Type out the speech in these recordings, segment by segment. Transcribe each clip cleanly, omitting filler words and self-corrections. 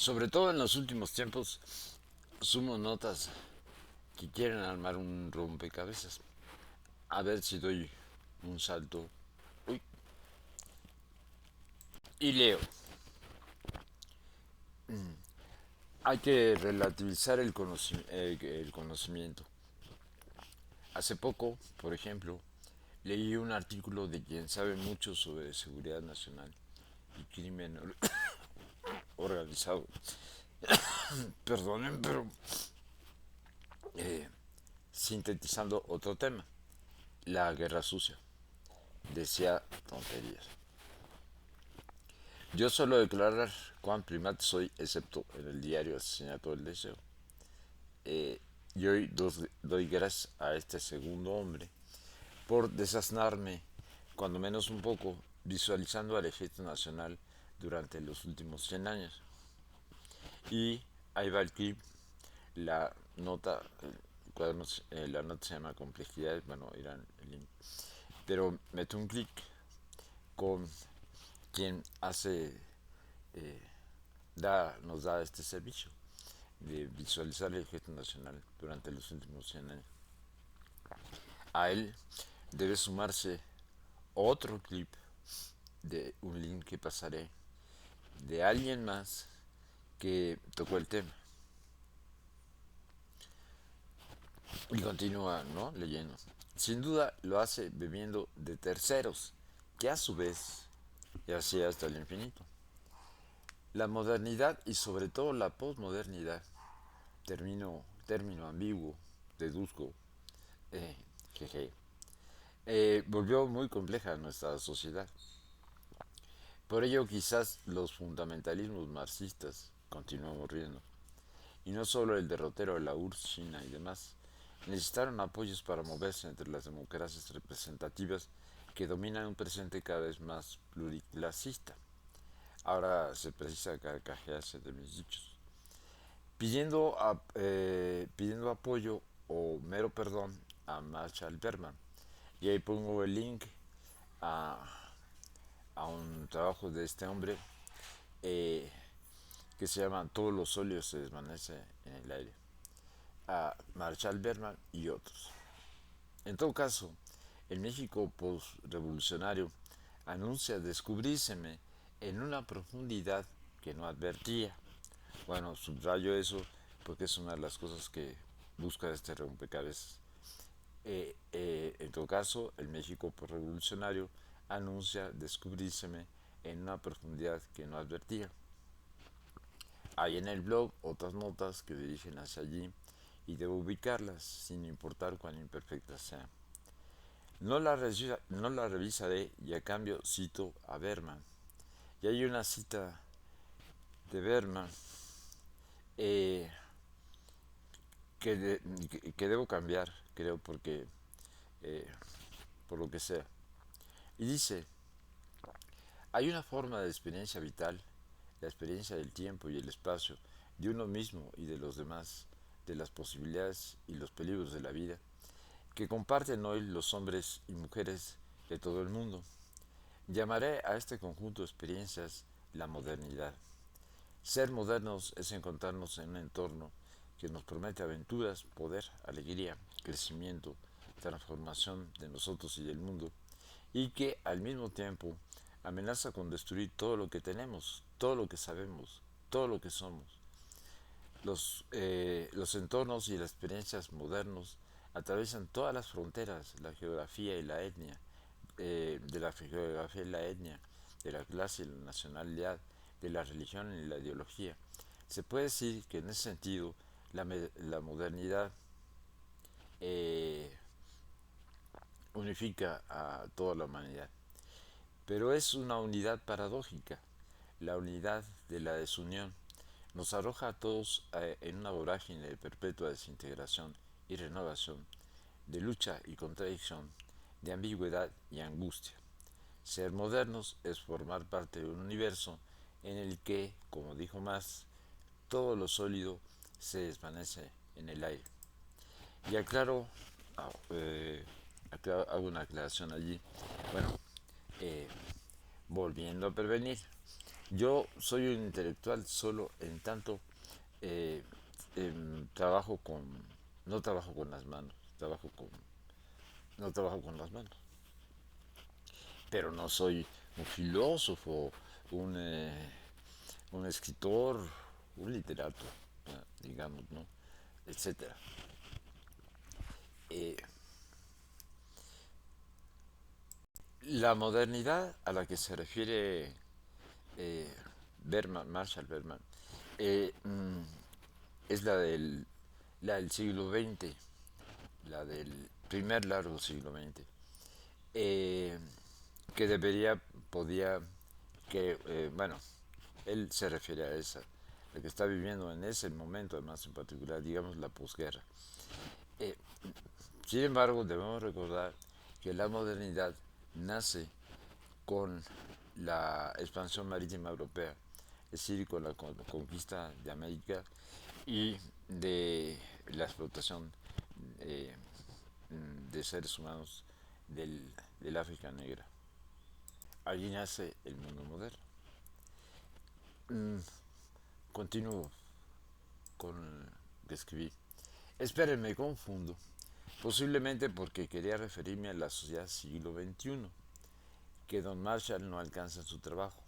Sobre todo en los últimos tiempos, sumo notas que quieren armar un rompecabezas. A ver si doy un salto. Uy. Y leo. Hay que relativizar el conocimiento. Hace poco, por ejemplo, leí un artículo de quien sabe mucho sobre seguridad nacional y crimen organizado. Perdonen, pero eh, sintetizando otro tema, la guerra sucia. Decía tonterías. Yo suelo declarar cuán primate soy, excepto en el diario Asesinato del Deseo. Y hoy doy gracias a este segundo hombre por desasnarme, cuando menos un poco, visualizando al ejército nacional durante los últimos 100 años. Y ahí va el clip, la nota, la nota se llama complejidad, bueno, irán el link. Pero meto un clic con quien eh, nos da este servicio de visualizar el ejército nacional durante los últimos 100 años. A él debe sumarse otro clip de un link que pasaré de alguien más que tocó el tema. Y continúa, ¿no? Leyendo. Sin duda lo hace bebiendo de terceros, que a su vez, y así hasta el infinito. La modernidad y sobre todo la posmodernidad, término ambiguo, deduzco, eh, jeje, volvió muy compleja nuestra sociedad. Por ello quizás los fundamentalismos marxistas, continuamos riendo, y no solo el derrotero de la URSS, China y demás, necesitaron apoyos para moverse entre las democracias representativas que dominan un presente cada vez más pluriclasista. Ahora se precisa carcajearse de mis dichos. Pidiendo apoyo o mero perdón a Marshall Berman. Y ahí pongo el link a, a un trabajo de este hombre eh, que se llama Todos los óleos se desvanece en el aire. A Marshall Berman y otros. En todo caso, el México postrevolucionario anuncia descubrírseme en una profundidad que no advertía. Bueno, subrayo eso porque es una de las cosas que busca este rompecabezas. En todo caso, el México postrevolucionario anuncia descubrírseme en una profundidad que no advertía. Hay en el blog otras notas que dirigen hacia allí y debo ubicarlas sin importar cuán imperfectas sean. No la revisaré y a cambio cito a Berman. Y hay una cita de Berman eh, que debo cambiar, creo, porque eh, por lo que sea. Y dice, hay una forma de experiencia vital, la experiencia del tiempo y el espacio, de uno mismo y de los demás, de las posibilidades y los peligros de la vida, que comparten hoy los hombres y mujeres de todo el mundo. Llamaré a este conjunto de experiencias la modernidad. Ser modernos es encontrarnos en un entorno que nos promete aventuras, poder, alegría, crecimiento, transformación de nosotros y del mundo, y que al mismo tiempo amenaza con destruir todo lo que tenemos, todo lo que sabemos, todo lo que somos. Los entornos y las experiencias modernos atraviesan todas las fronteras, la geografía y la etnia, de la geografía y la etnia, de la clase y la nacionalidad, de la religión y la ideología. Se puede decir que en ese sentido la modernidad eh, unifica a toda la humanidad. Pero es una unidad paradójica, la unidad de la desunión. Nos arroja a todos en una vorágine de perpetua desintegración y renovación, de lucha y contradicción, de ambigüedad y angustia. Ser modernos es formar parte de un universo en el que, como dijo Marx, todo lo sólido se desvanece en el aire. Y ah, eh, hago una aclaración allí. Bueno, eh, volviendo a prevenir. Yo soy un intelectual solo en tanto eh, trabajo con, no trabajo con las manos, no trabajo con las manos, pero no soy un filósofo, un, un escritor, un literato, digamos, ¿no? Etcétera. Eh, la modernidad a la que se refiere eh, Marshall Berman, eh, mm, es la del siglo XX, la del primer largo siglo XX, eh, que podía, bueno, él se refiere a esa, la que está viviendo en ese momento, además en particular, digamos, la posguerra. Eh, Sin embargo, debemos recordar que la modernidad nace con la expansión marítima europea, es decir, con la conquista de América y de la explotación eh, de seres humanos del África negra. Allí nace el mundo moderno. Mm, Continúo con lo que escribí. Esperen, me confundo. Posiblemente porque quería referirme a la sociedad siglo XXI, que Don Marshall no alcanza en su trabajo.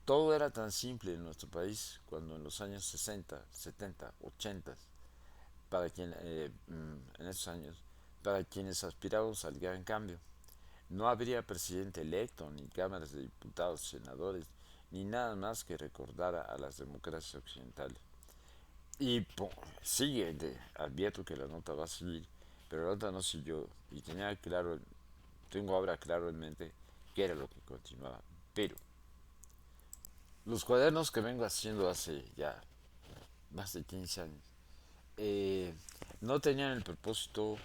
Todo era tan simple en nuestro país cuando en los años 60, 70, 80, en esos años, para quienes aspirábamos al gran cambio. No habría presidente electo, ni cámaras de diputados, senadores, ni nada más que recordara a las democracias occidentales. Y sigue, advierto que la nota va a seguir, pero la nota no siguió y tengo ahora claro en mente qué era lo que continuaba. Pero los cuadernos que vengo haciendo hace ya más de 15 años eh, no tenían el propósito,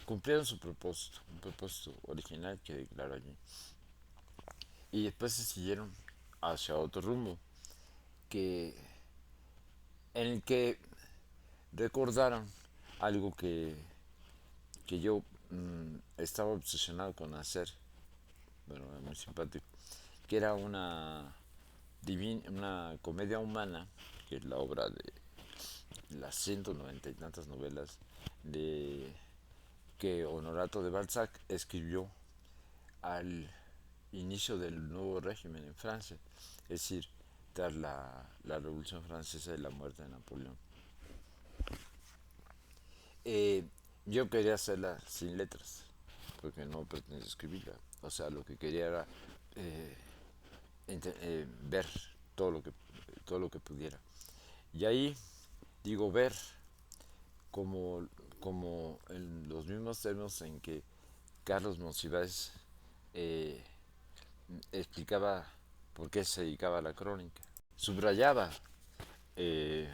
cumplieron su propósito, un propósito original que declaró allí. Y después se siguieron hacia otro rumbo, que, en el que recordaron algo que yo estaba obsesionado con hacer, bueno, muy simpático, que era una comedia humana, que es la obra de las 190 y tantas novelas de que Honorato de Balzac escribió al inicio del nuevo régimen en Francia, es decir, tras la Revolución Francesa y la muerte de Napoleón. Eh, yo quería hacerla sin letras, porque no pretendía escribirla. O sea, lo que quería era eh, ver todo lo que todo lo que pudiera. Y ahí digo ver como, como en los mismos términos en que Carlos Monsiváis eh, explicaba por qué se dedicaba a la crónica. Subrayaba eh,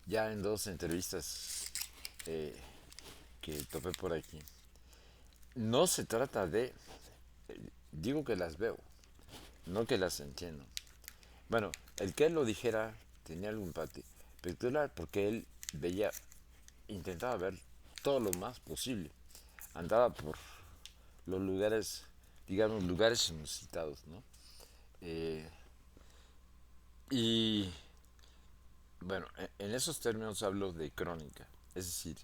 ya en dos entrevistas eh, que topé por aquí. No se trata de, digo que las veo, no que las entiendo. Bueno, el que él lo dijera tenía algún particular porque él veía, intentaba ver todo lo más posible. Andaba por los lugares, digamos, lugares inusitados, ¿no? Eh, y bueno, en esos términos hablo de crónica, es decir,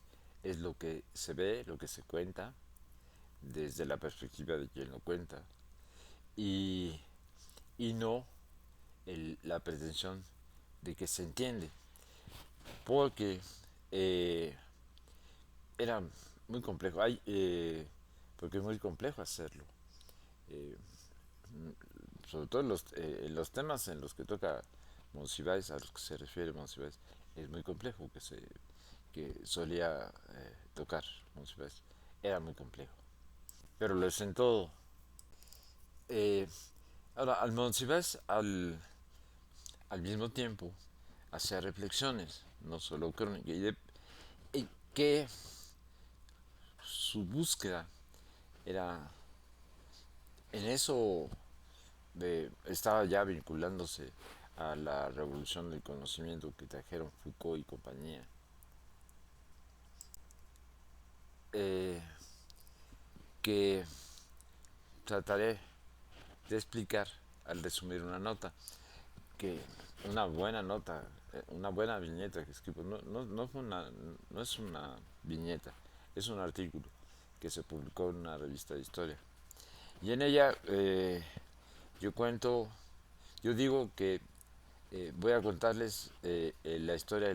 es lo que se ve, lo que se cuenta desde la perspectiva de quien lo cuenta y, y no la pretensión de que se entiende, porque eh, era muy complejo, porque es muy complejo hacerlo, eh, sobre todo en los temas en los que toca Monsiváis, a los que se refiere Monsiváis, es muy complejo que solía tocar Monsiváis, era muy complejo, pero lo es en todo. Eh, Ahora, al Monsiváis al mismo tiempo hacía reflexiones, no solo crónica, y que su búsqueda era en eso estaba ya vinculándose a la revolución del conocimiento que trajeron Foucault y compañía. eh, que trataré de explicar al resumir una nota, que una buena nota, una buena viñeta que escribo, no es una viñeta, es un artículo que se publicó en una revista de historia. Y en ella yo cuento, yo digo que voy a contarles la historia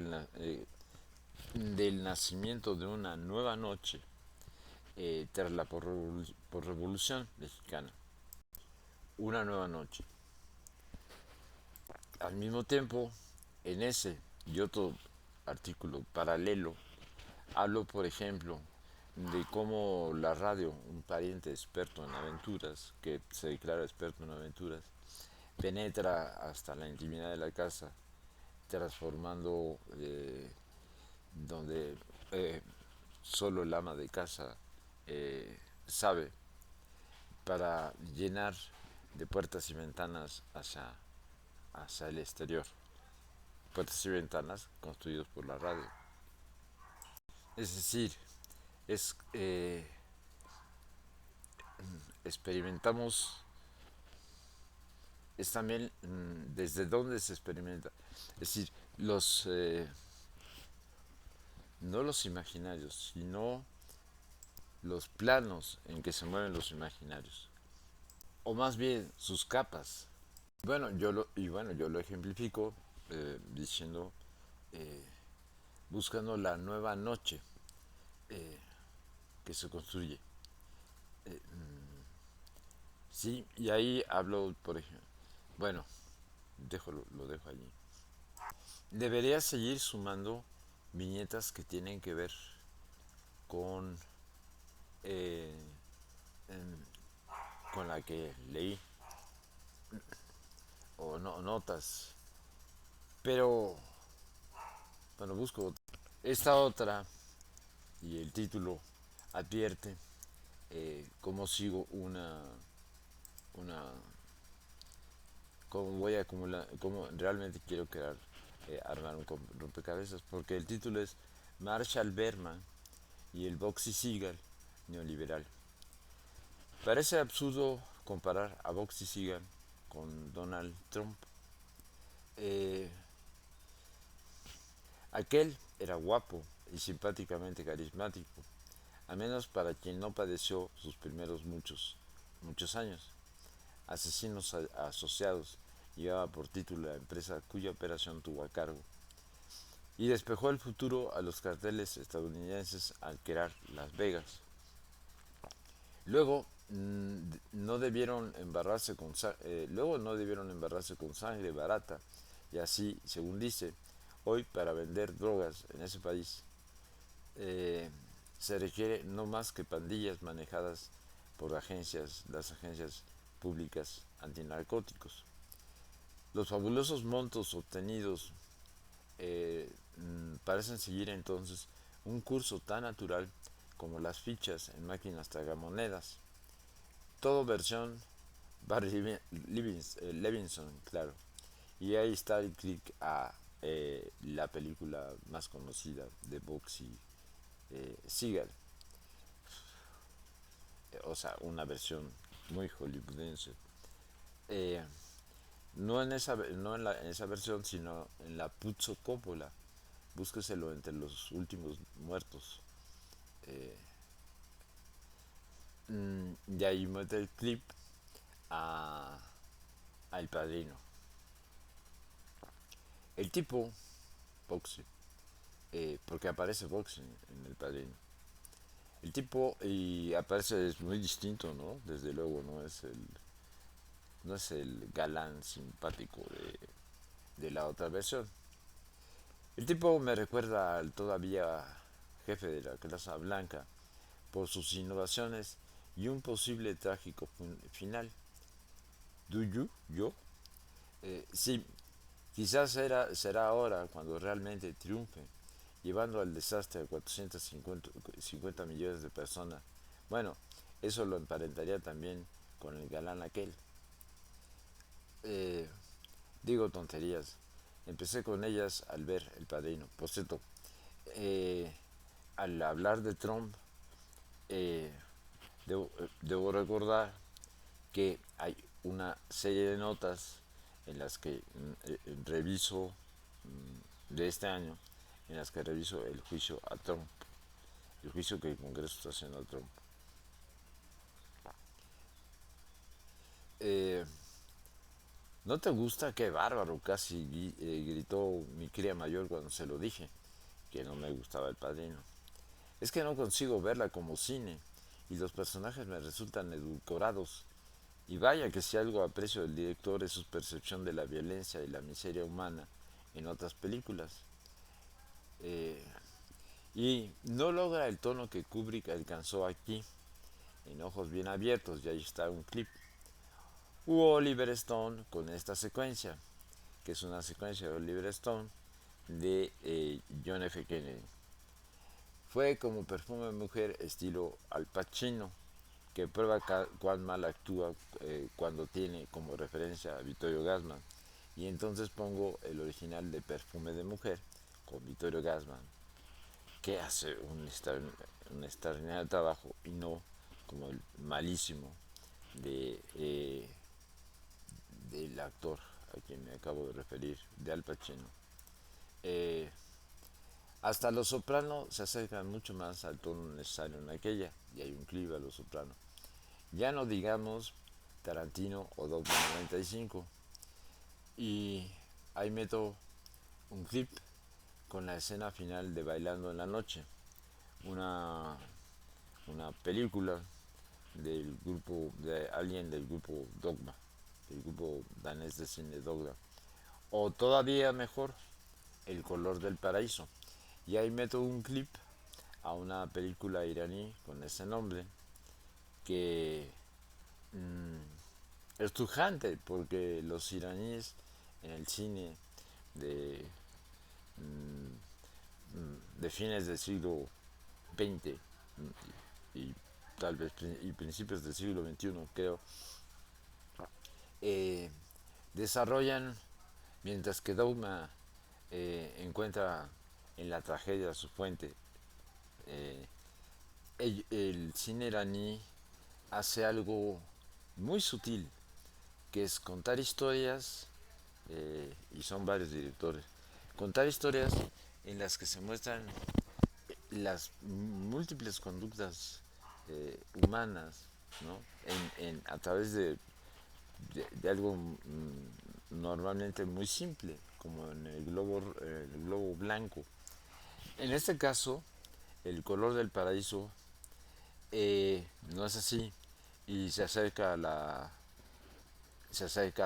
del nacimiento de una nueva noche tras la revolución mexicana. Una nueva noche. Al mismo tiempo, en ese y otro artículo paralelo, hablo, por ejemplo, de cómo la radio, un pariente experto en aventuras, que se declara experto en aventuras, penetra hasta la intimidad de la casa, transformando donde solo el ama de casa sabe, para llenar de puertas y ventanas hacia el exterior. Puertas y ventanas construidos por la radio. Es decir, es, experimentamos, es también desde dónde se experimenta. Es decir, no los imaginarios, sino los planos en que se mueven los imaginarios. O más bien sus capas. Bueno, yo lo ejemplifico diciendo, eh, buscando la nueva noche eh, que se construye. Sí, y ahí hablo, por ejemplo, bueno, lo dejo allí. Debería seguir sumando viñetas que tienen que ver con, eh, em, con la que leí, o no, notas, pero bueno, busco otra. Esta otra, y el título advierte cómo sigo una, cómo voy a acumular, cómo realmente quiero crear, armar un rompecabezas, porque el título es Marshall Berman y el Boxy Siegel neoliberal. Parece absurdo comparar a Boxy Siegel con Donald Trump. Eh, Aquel era guapo y simpáticamente carismático, al menos para quien no padeció sus primeros muchos años. Asesinos asociados llevaba por título la empresa cuya operación tuvo a cargo, y despejó el futuro a los carteles estadounidenses al crear Las Vegas. Luego no debieron embarrarse luego no debieron embarrarse con sangre barata, y así, según dice, hoy para vender drogas en ese país eh, se requiere no más que pandillas manejadas por las agencias públicas antinarcóticos. Los fabulosos montos obtenidos parecen seguir entonces un curso tan natural como las fichas en máquinas tragamonedas. Todo versión Barry Levinson, claro. Y ahí está el clic a la película más conocida de Boxy Seagal, o sea, una versión muy hollywoodense. Eh, no en esa versión, sino en la Puzo Coppola. Búsqueselo entre los últimos muertos. Eh, y ahí mete el clip a, al padrino. El tipo, Boxy, porque aparece Boxy en el padrino. El tipo y aparece es muy distinto, ¿no? Desde luego no es el galán simpático de la otra versión. El tipo me recuerda al todavía jefe de la Casa Blanca por sus innovaciones y un posible trágico final. ¿Do you? ¿Yo? Sí, quizás será ahora cuando realmente triunfe, llevando al desastre a 450 millones de personas. Bueno, eso lo emparentaría también con el galán aquel. Eh, Digo tonterías. Empecé con ellas al ver El Padrino. Por cierto, eh, al hablar de Trump, eh, debo recordar que hay una serie de notas en las que reviso de este año, en las que reviso el juicio a Trump, el juicio que el Congreso está haciendo a Trump. Eh, ¿No te gusta? Qué bárbaro, casi gritó mi cría mayor cuando se lo dije, que no me gustaba El Padrino. Es que no consigo verla como cine y los personajes me resultan edulcorados. Y vaya que si algo aprecio del director es su percepción de la violencia y la miseria humana en otras películas. Eh, y no logra el tono que Kubrick alcanzó aquí, en Ojos Bien Abiertos, y ahí está un clip. U Oliver Stone con esta secuencia, que es una secuencia de Oliver Stone de John F. Kennedy. Fue como perfume de mujer estilo Al Pacino, que prueba cuán mal actúa cuando tiene como referencia a Vittorio Gassman. Y entonces pongo el original de Perfume de Mujer con Vittorio Gassman, que hace un extraordinario trabajo y no como el malísimo de, del actor a quien me acabo de referir, de Al Pacino. Eh, Hasta Los Soprano se acercan mucho más al tono necesario en aquella, y hay un clip a Los Soprano. Ya no digamos Tarantino o Dogma 95. Y ahí meto un clip con la escena final de Bailando en la Noche, una, una película del grupo, de alguien del grupo Dogma, del grupo danés de cine Dogma. O todavía mejor, El color del paraíso. Y ahí meto un clip a una película iraní con ese nombre que es tujante porque los iraníes en el cine de, de fines del siglo XX y tal vez y principios del siglo XXI creo, eh, desarrollan, mientras que Dogma encuentra en la tragedia su fuente, eh, el cine iraní hace algo muy sutil, que es contar historias, y son varios directores, contar historias en las que se muestran las múltiples conductas humanas, ¿no? A través de algo normalmente muy simple, como en el globo blanco. En este caso, el color del paraíso no es así y se acerca a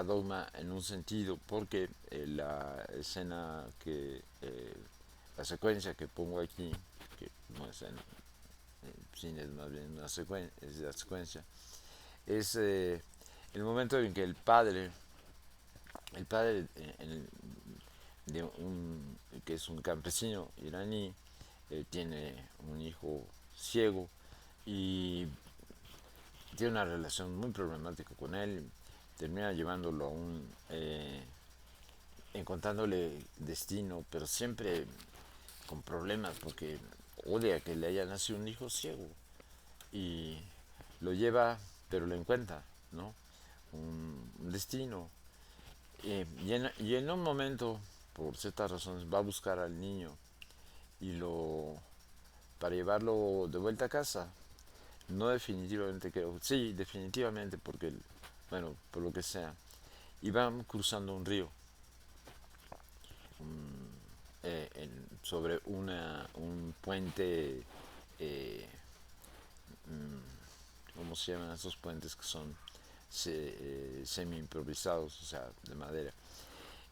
Dogma en un sentido porque la escena la secuencia que pongo aquí, que no es en cine, es más bien una secuencia, es la secuencia, es el momento en que el padre de un, que es un campesino iraní, tiene un hijo ciego y tiene una relación muy problemática con él, termina llevándolo a encontrándole destino, pero siempre con problemas porque odia que le haya nacido un hijo ciego y lo lleva, pero lo encuentra, ¿no? Un destino. Y en un momento, por ciertas razones, va a buscar al niño y para llevarlo de vuelta a casa. No definitivamente creo, sí, definitivamente porque, bueno, por lo que sea. Y van cruzando un río sobre un puente, eh, ¿cómo se llaman esos puentes que son semi improvisados, o sea, de madera?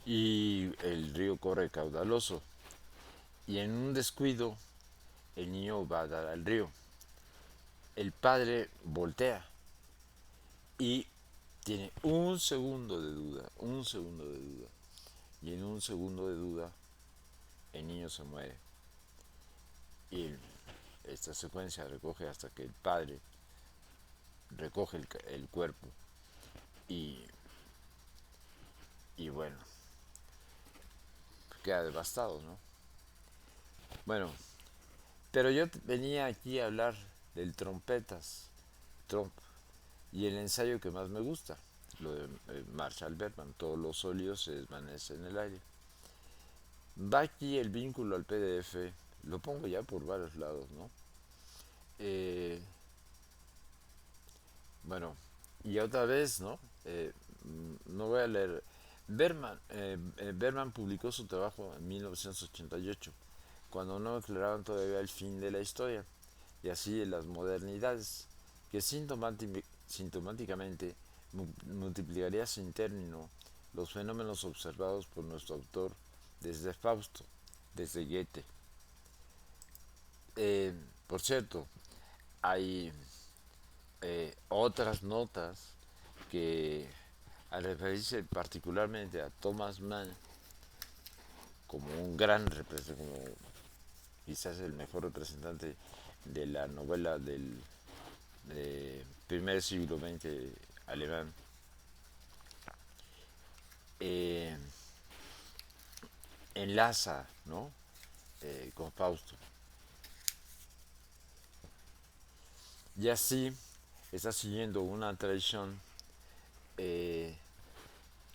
Y el río corre caudaloso y en un descuido el niño va a dar al río. El padre voltea y tiene un segundo de duda, un segundo de duda. Y en un segundo de duda el niño se muere. Y esta secuencia recoge hasta que el padre recoge el cuerpo y, y bueno, queda devastado, ¿no? Bueno, pero yo venía aquí a hablar del trompetas, Trump, y el ensayo que más me gusta. lo de Marshall Bergman, todos los sólidos se desvanecen en el aire. Va aquí el vínculo al PDF, lo pongo ya por varios lados, ¿no? Eh, bueno, y otra vez, ¿no? No voy a leer. Berman publicó su trabajo en 1988, cuando no declaraban todavía el fin de la historia, y así de las modernidades, que sintomáticamente multiplicaría sin término los fenómenos observados por nuestro autor desde Fausto, desde Goethe. Por cierto, hay otras notas que, al referirse particularmente a Thomas Mann como un gran representante, como quizás el mejor representante de la novela del primer siglo XX alemán, eh, enlaza, ¿no? Con Fausto. Y así está siguiendo una tradición eh,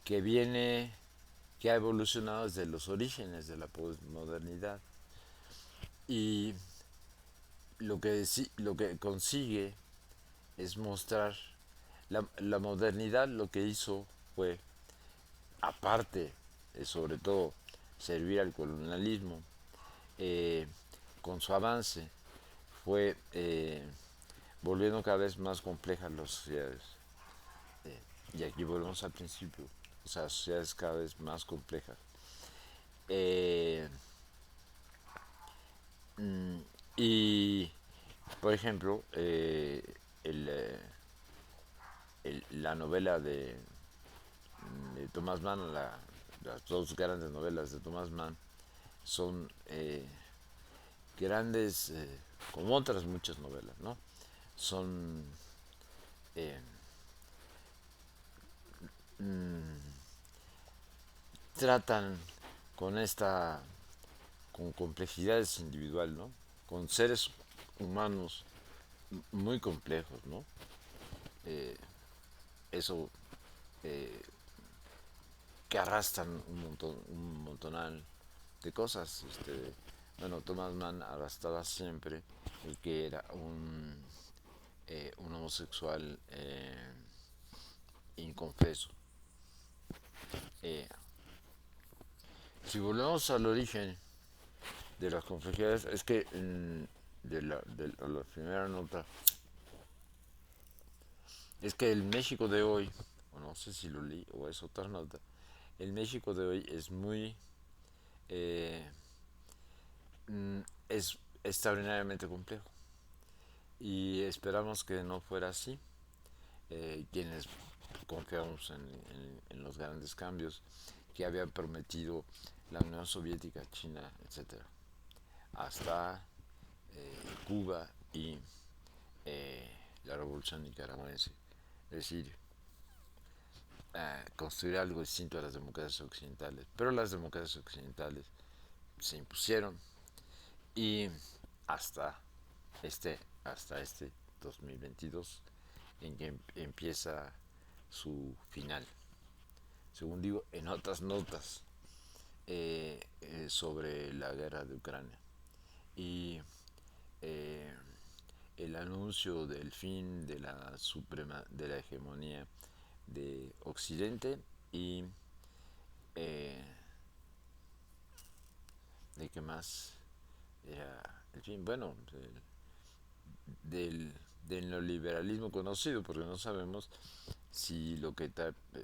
que viene, que ha evolucionado desde los orígenes de la posmodernidad. Y lo que consigue es mostrar la modernidad. Lo que hizo fue, aparte de sobre todo servir al colonialismo, eh, con su avance fue volviendo cada vez más complejas las sociedades. Y aquí volvemos al principio, o sea, sociedades cada vez más complejas. Eh, mm, y, por ejemplo, el, la novela de Thomas Mann, las dos grandes novelas de Thomas Mann, son grandes, como otras muchas novelas, ¿no? Son eh, mm, tratan con esta, con complejidades individual, ¿no? Con seres humanos muy complejos, ¿no? Eh, eso eh, que arrastran un montonal de cosas. Bueno, Thomas Mann arrastraba siempre el que era un homosexual inconfeso. Eh, si volvemos al origen de las complejidades, es que la primera nota, es que el México de hoy, o no sé si lo leí o es otra nota, el México de hoy es muy, eh, es extraordinariamente complejo. Y esperamos que no fuera así. Quienes confiamos en los grandes cambios que habían prometido la Unión Soviética, China, etcétera, hasta Cuba y la Revolución Nicaragüense. Es decir, construir algo distinto a las democracias occidentales. Pero las democracias occidentales se impusieron y hasta hasta este 2022 en que empieza su final. Según digo, en otras notas sobre la guerra de Ucrania. Y eh, el anuncio del fin de la de la hegemonía de Occidente y eh, de qué más era el fin, bueno, del, del neoliberalismo conocido, porque no sabemos si lo que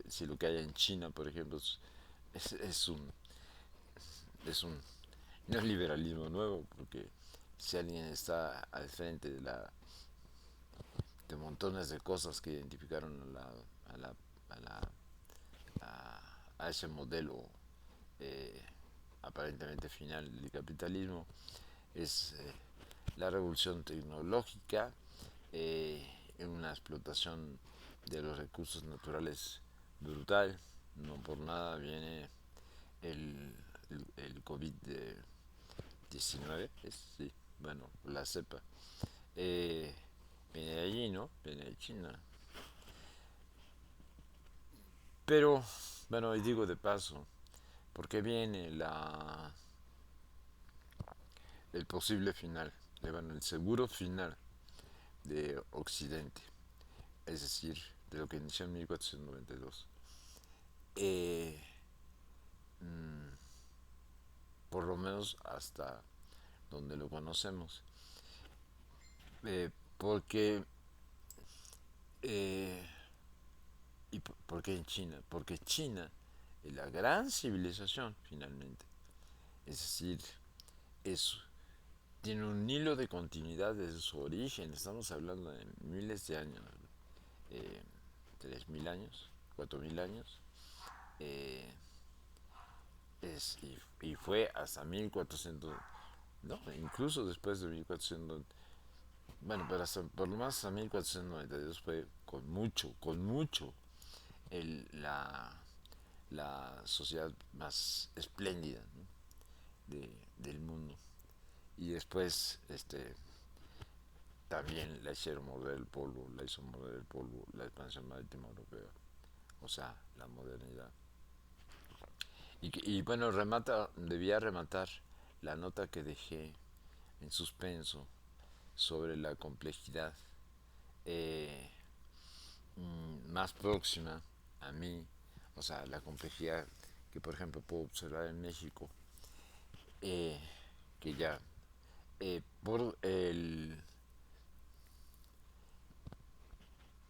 si lo que hay en China, por ejemplo, es un es un neoliberalismo nuevo, porque si alguien está al frente de montones de cosas que identificaron a, la, a, la, a ese modelo eh, aparentemente final del capitalismo, es la revolución tecnológica, en una explotación de los recursos naturales brutal. No por nada viene el COVID-19, sí, bueno, la cepa. Eh, Viene de allí, ¿no? Viene de China. Pero, bueno, y digo de paso, porque viene el posible final, bueno, el seguro final de Occidente, es decir, de lo que inició en 1492. Eh, mm, por lo menos hasta donde lo conocemos. Porque, eh, ¿por qué en China? Porque China es la gran civilización finalmente. Es decir, es, tiene un hilo de continuidad desde su origen. Estamos hablando de miles de años, eh, 3.000 años, 4.000 años. eh, y fue hasta 1400, no, incluso después de 1400, bueno, pero hasta, por lo más hasta 1492 fue con mucho, la sociedad más espléndida, ¿no? Del mundo. Y después, también la hicieron morder el polvo, la hizo morder el polvo la expansión marítima europea, o sea, la modernidad. Y bueno, debía rematar la nota que dejé en suspenso sobre la complejidad eh, más próxima a mí, o sea, la complejidad que por ejemplo puedo observar en México, eh, que ya por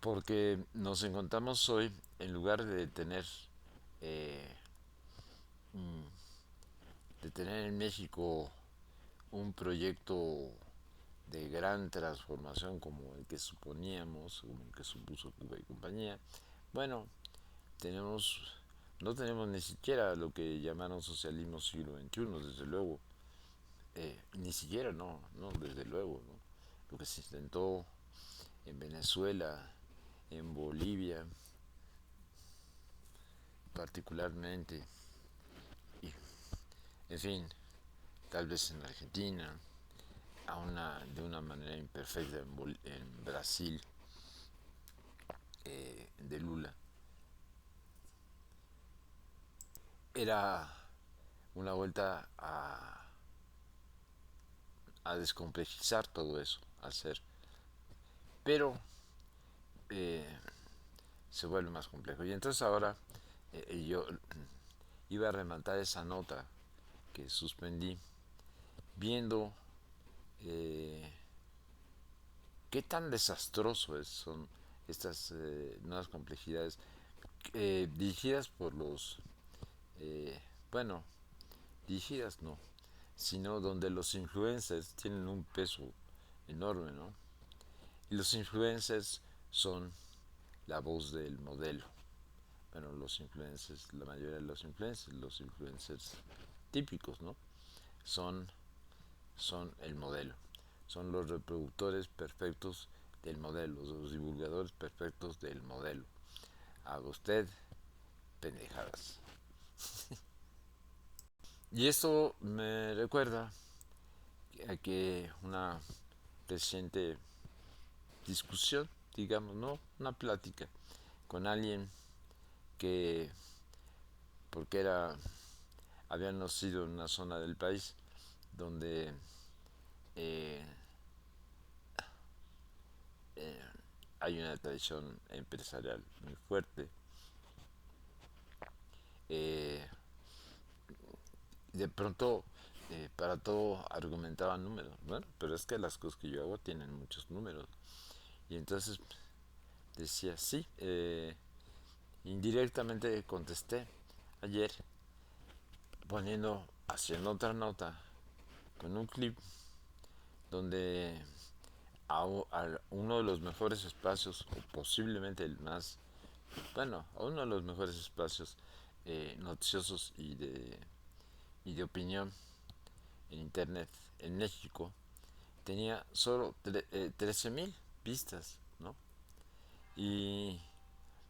porque nos encontramos hoy, en lugar eh, mm, de tener en México un proyecto de gran transformación como el que suponíamos, como el que supuso Cuba y compañía, bueno, tenemos, no tenemos ni siquiera lo que llamaron socialismo siglo XXI, desde luego, ni siquiera, no, no, desde luego, ¿no? Lo que se intentó en Venezuela, en Bolivia, particularmente, y, en fin, tal vez en Argentina, de una manera imperfecta en Brasil, de Lula, era una vuelta a descomplejizar todo eso, a hacer. Pero eh, se vuelve más complejo. Y entonces ahora yo iba a rematar esa nota que suspendí viendo eh, qué tan desastroso son estas nuevas complejidades dirigidas por eh, bueno, dirigidas no, sino donde los influencers tienen un peso enorme, ¿no? Y los influencers son la voz del modelo. Bueno, los influencers, la mayoría de los influencers típicos, ¿no? Son, son el modelo. Son los reproductores perfectos del modelo, los divulgadores perfectos del modelo. Haga usted pendejadas. Y esto me recuerda a que una reciente discusión, digamos, ¿no? Una plática con alguien que, porque habían nacido en una zona del país donde eh, eh, hay una tradición empresarial muy fuerte. Eh, de pronto, para todo argumentaban números. Bueno, pero es que las cosas que yo hago tienen muchos números. Y entonces decía, sí, indirectamente contesté ayer haciendo otra nota con un clip donde a uno de los mejores espacios, o posiblemente el más, bueno, a uno de los mejores espacios noticiosos y de opinión en internet en México, tenía solo 13.000 vistas, ¿no? Y,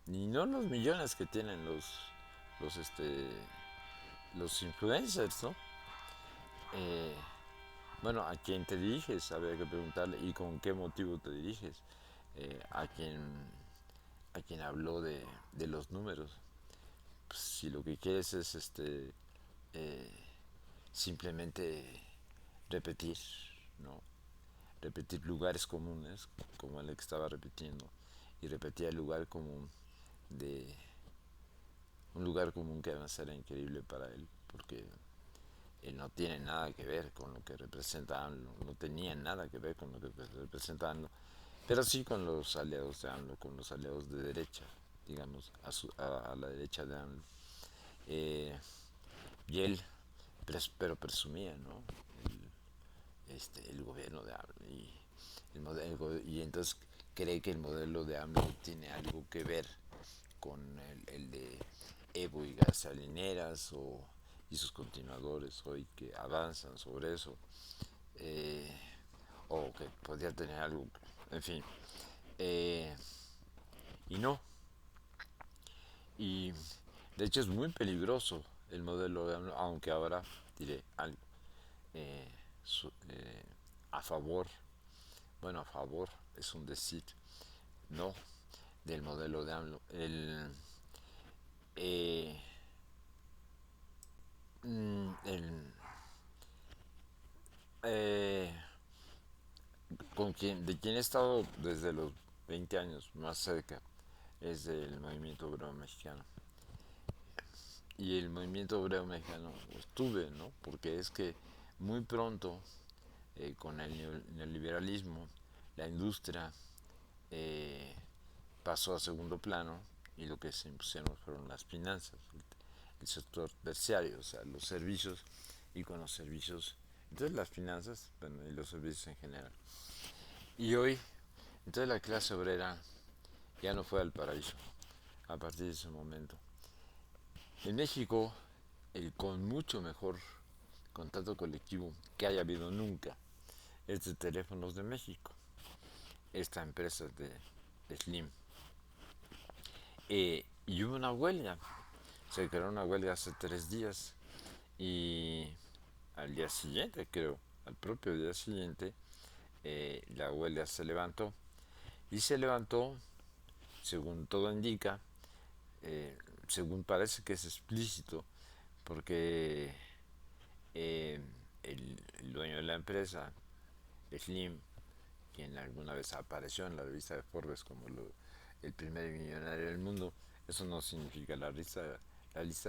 y no los millones que tienen los, este, los influencers, ¿no? Eh, bueno, a quién te diriges, habría que preguntarle y con qué motivo te diriges, a quien habló de los números. pues, si lo que quieres es eh, simplemente repetir, ¿no? Repetir lugares comunes, como el que estaba repitiendo, y repetía el lugar común de un lugar común que además era increíble para él, porque él no tiene nada que ver con lo que representa AMLO, no tenía nada que ver con lo que representa AMLO, pero sí con los aliados de AMLO, con los aliados de derecha, digamos, a la derecha de AMLO. Eh, y él, pero presumía, ¿no? El gobierno de AMLO y entonces cree que el modelo de AMLO tiene algo que ver con el de Evo y gasolineras y sus continuadores hoy que avanzan sobre eso, eh, o que podría tener algo, en fin, eh, y no, y de hecho es muy peligroso el modelo de AMLO, aunque ahora diré algo eh, su, a favor, bueno, a favor es un decir, no, del modelo de AMLO. Eh, el, eh, de quien he estado desde los 20 años más cerca es del movimiento obrero mexicano. Y el movimiento obrero mexicano estuve, ¿no? Porque es que muy pronto, con el neoliberalismo, la industria eh, pasó a segundo plano y lo que se impusieron fueron las finanzas, el sector terciario, o sea, los servicios y con los servicios, entonces las finanzas, bueno, y los servicios en general. Y hoy, entonces la clase obrera ya no fue al paraíso a partir de ese momento. En México, el con mucho mejor contrato colectivo que haya habido nunca es de Teléfonos de México, esta empresa de Slim. Y hubo una huelga, se creó una huelga hace 3 días y al día siguiente, creo, al propio día siguiente, la huelga se levantó y se levantó, según todo indica, eh, según parece que es explícito, porque eh, el dueño de la empresa, Slim, quien alguna vez apareció en la revista de Forbes como el primer millonario del mundo, eso no significa la lista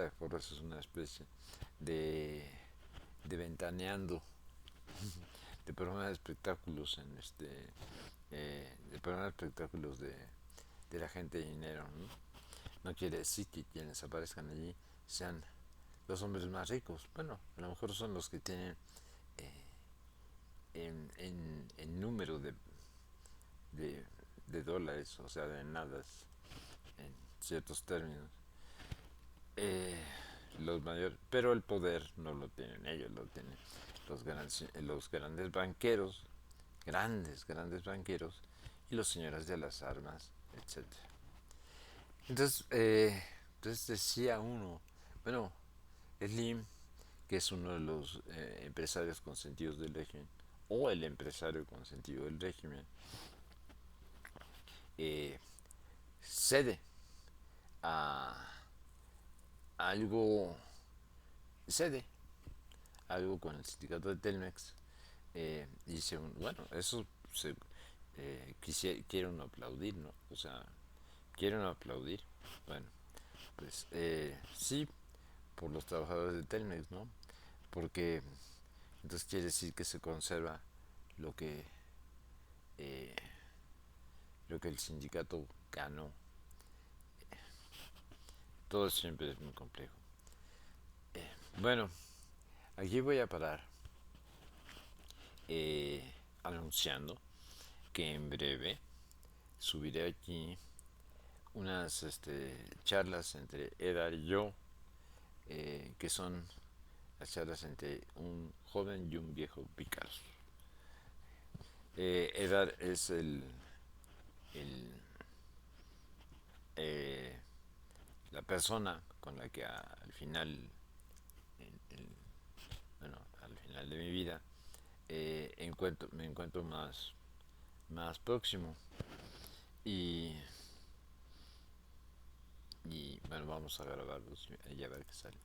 de Forbes es una especie de, de ventaneando de programas de espectáculos de programas de espectáculos de la gente de dinero, ¿no? No quiere decir que quienes aparezcan allí sean los hombres más ricos. Bueno, a lo mejor son los que tienen en número de, de dólares, o sea, de nada en ciertos términos. Eh, los mayores, pero el poder no lo tienen ellos, lo tienen los grandes banqueros, grandes banqueros y los señores de las armas, etcétera. Entonces decía uno, bueno, Slim, que es uno de los empresarios consentidos del régimen, o el empresario consentido del régimen, eh, cede a algo, cede algo con el sindicato de Telmex, dice, bueno, eso se, quiere uno aplaudir, ¿no? O sea, quiere uno aplaudir. Bueno, pues sí, por los trabajadores de Telmex, ¿no? Porque entonces quiere decir que se conserva lo que, eh, lo que el sindicato ganó. Todo siempre es muy complejo. Bueno, aquí voy a parar anunciando que en breve subiré aquí unas charlas entre Edar y yo, que son las charlas entre un joven y un viejo Picasso. Edar es el, eh, la persona con la que al final, el, bueno, al final de mi vida, me encuentro más próximo y Y bueno, vamos a grabarlos y a ver qué sale.